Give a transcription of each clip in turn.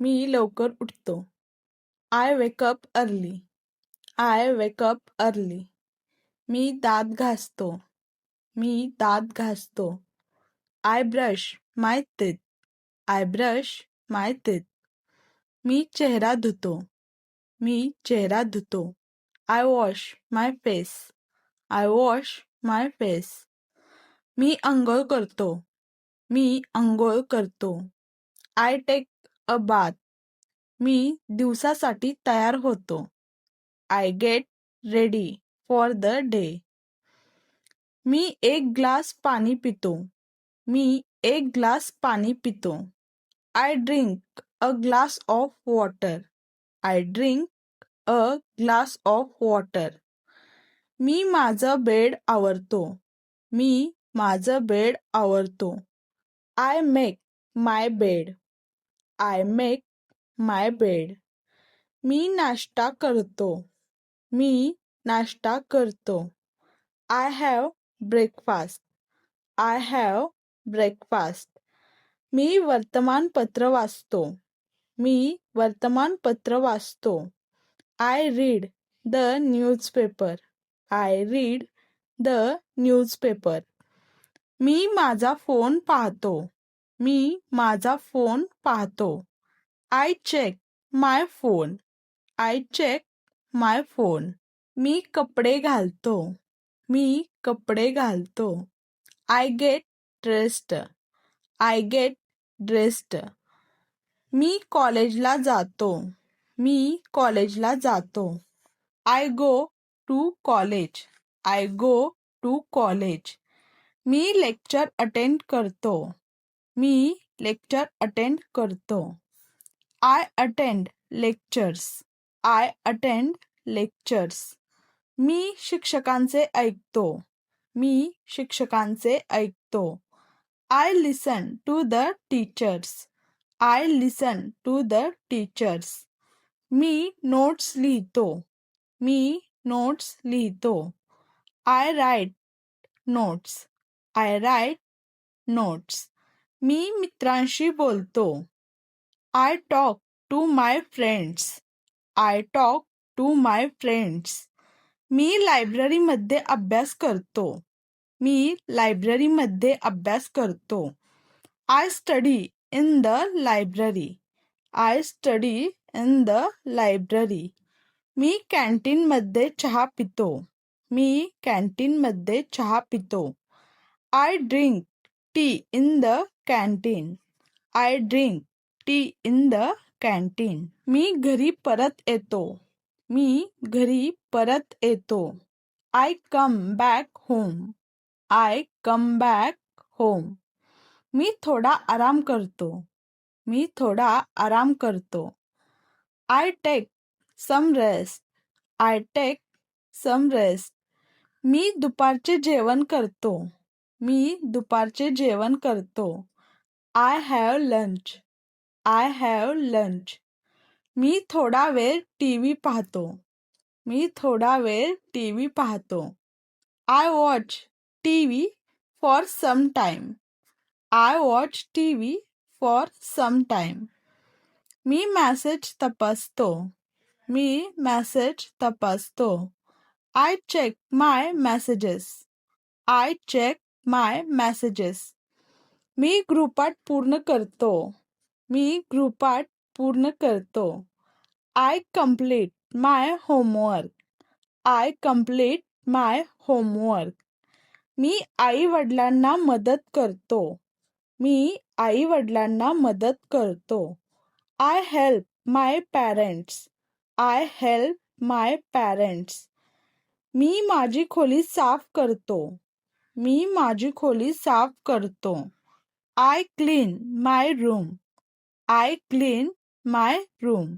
मी लवकर उठतो. I wake up early. I wake up early. मी दात घासतो. मी दात घासतो. I brush my teeth. I brush my teeth. मी चेहरा धुतो. मी चेहरा धुतो. I wash my face. I wash my face. मी अंघोळ करतो. मी अंघोळ करतो. I take a bath. मी दिवसासाठी तयार होतो. I get ready for the day. मी एक ग्लास पाणी पितो. मी एक ग्लास पाणी पितो. I drink a glass of water. I drink a glass of water. मी माझं बेड आवरतो. मी माझं बेड आवरतो. I make my bed. I make my bed. मी नाश्ता करतो. मी नाश्ता करतो. I have breakfast. I have breakfast. मी वर्तमानपत्र वाचतो. मी वर्तमानपत्र वाचतो. I read the newspaper. I read the newspaper. मी माझा फोन पाहतो. मी माझा फोन पाहतो. I check my phone. I check my phone. मी कपडे घालतो. मी कपडे घालतो. I get dressed. I get dressed. मी कॉलेजला जातो. मी कॉलेजला जातो. I go to college. I go to college. मी लेक्चर अटेंड करतो. मी लेक्चर अटेंड करतो. I attend lectures. I attend lectures. मी शिक्षकांचे ऐकतो. मी शिक्षकांचे ऐकतो. I listen to the teachers. I listen to the teachers. मी नोट्स लिहितो. मी नोट्स लिहितो. I write notes. I write notes. मी मित्रांशी बोलतो. I talk to my friends. I talk to my friends. मी लायब्ररीमध्ये अभ्यास करतो. मी लायब्ररीमध्ये अभ्यास करतो. I study in the library. I study in the library. मी कॅन्टीनमध्ये चहा पितो. मी कॅन्टीनमध्ये चहा पितो. I drink tea in the canteen. I drink tea in the canteen. मी घरी परत येतो. मी घरी परत येतो. I come back home. I come back home. मी थोडा आराम करतो. मी थोडा आराम करतो. I take some rest. I take some rest. मी दुपारचे जेवण करतो. मी दुपारचे जेवण करतो. I have lunch. I have lunch. मी थोडा वेळ टीव्ही पाहतो. मी थोडा वेळ टीव्ही पाहतो. I watch TV for some time. I watch TV for some time. मी मेसेज तपासतो. मी मेसेज तपासतो. I check my messages. I check my messages. मी गृहपाठ पूर्ण करतो. मी गृहपाठ पूर्ण करतो. I complete my homework. I complete my homework. मी आई-वडिलांना मदत करतो. मी आई-वडिलांना मदत करतो. I help my parents. I help my parents. मी माझी खोली साफ करतो. मी माझी खोली साफ करतो. I clean my room. I clean my room.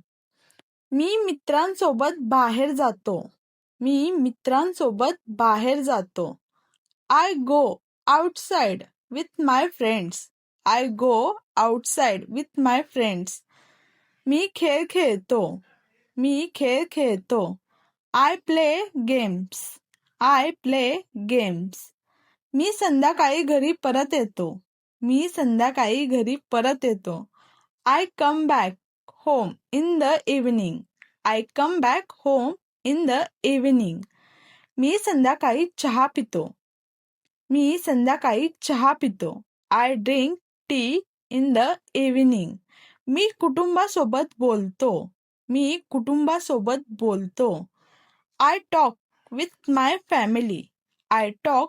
मी मित्रांसोबत बाहेर जातो. मी मित्रांसोबत बाहेर जातो. I go outside with my friends. I go outside with my friends. मी खेळ खेळतो. मी खेळ खेळतो. I play games. I play games. मी संध्याकाळी घरी परत येतो. मी संध्याकाळी घरी परत येतो. I come back home in the evening. I come back home in the evening. मी संध्याकाळी चहा पितो. मी संध्याकाळी चहा पितो. I drink tea in the evening. मी कुटुंबासोबत बोलतो. मी कुटुंबासोबत बोलतो. I talk with my family. I talk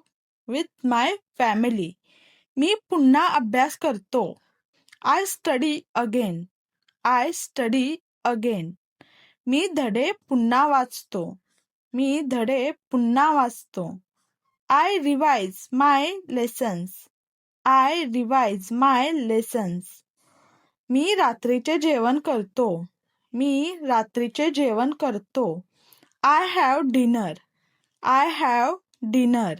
with my family. मी पुन्हा अभ्यास करतो. I study again. I study again. मी धडे पुन्हा वाचतो. मी धडे पुन्हा वाचतो. I revise my lessons. I revise my lessons. मी रात्रीचे जेवण करतो. मी रात्रीचे जेवण करतो. I have dinner. I have dinner.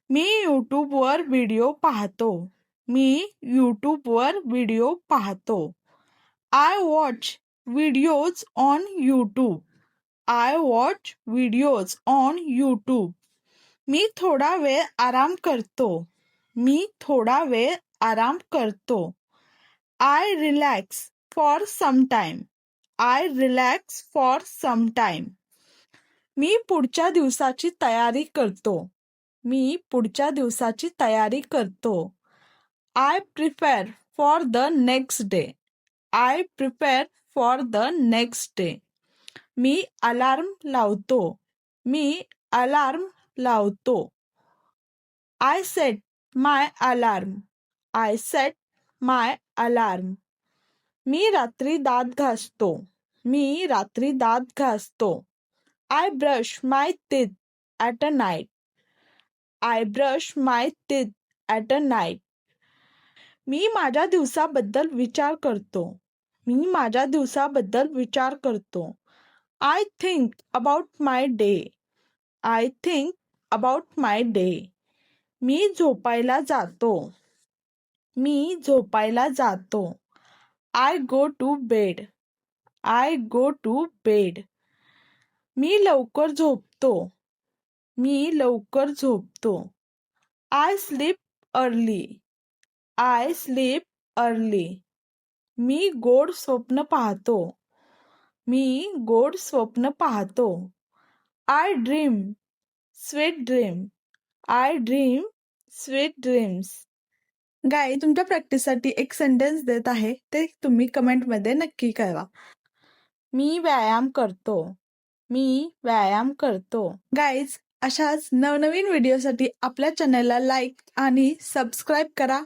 मी यूट्यूबवर व्हिडिओ पाहतो. मी यूट्यूबवर व्हिडिओ पाहतो. I watch videos on YouTube. I watch videos on YouTube. मी थोडा वेळ आराम करतो. मी थोडा वेळ आराम करतो. I relax for some time. I relax for some time. मी पुढच्या दिवसाची तयारी करतो. मी पुढच्या दिवसाची तयारी करतो. I prepare for the next day. I prepare for the next day. Me alarm लावतो. मी अलार्म लावतो. I set my alarm. I set my alarm. मी रात्री दात घासतो. मी रात्री दात घासतो. I brush my teeth at a night. I brush my teeth at a night. मी माझ्या दिवसाबद्दल विचार करतो. मी माझ्या दिवसाबद्दल विचार करतो. I think about my day. I think about my day. मी झोपायला जातो. मी झोपायला जातो. I go to bed. I go to bed. मी लवकर झोपतो. मी लवकर झोपतो. I sleep early. I sleep early. मी गोड स्वप्न पाहतो. मी गोड स्वप्न पाहतो. I dream sweet dream. I dream sweet dreams. गाय तुमच्या प्रॅक्टिससाठी एक सेंटेन्स देत आहे, ते तुम्ही कमेंटमध्ये नक्की कळवा. मी व्यायाम करतो. मी व्यायाम करतो. गाईज, अशाच नवनवीन व्हिडिओसाठी आपल्या चॅनलला लाईक आणि सबस्क्राईब करा.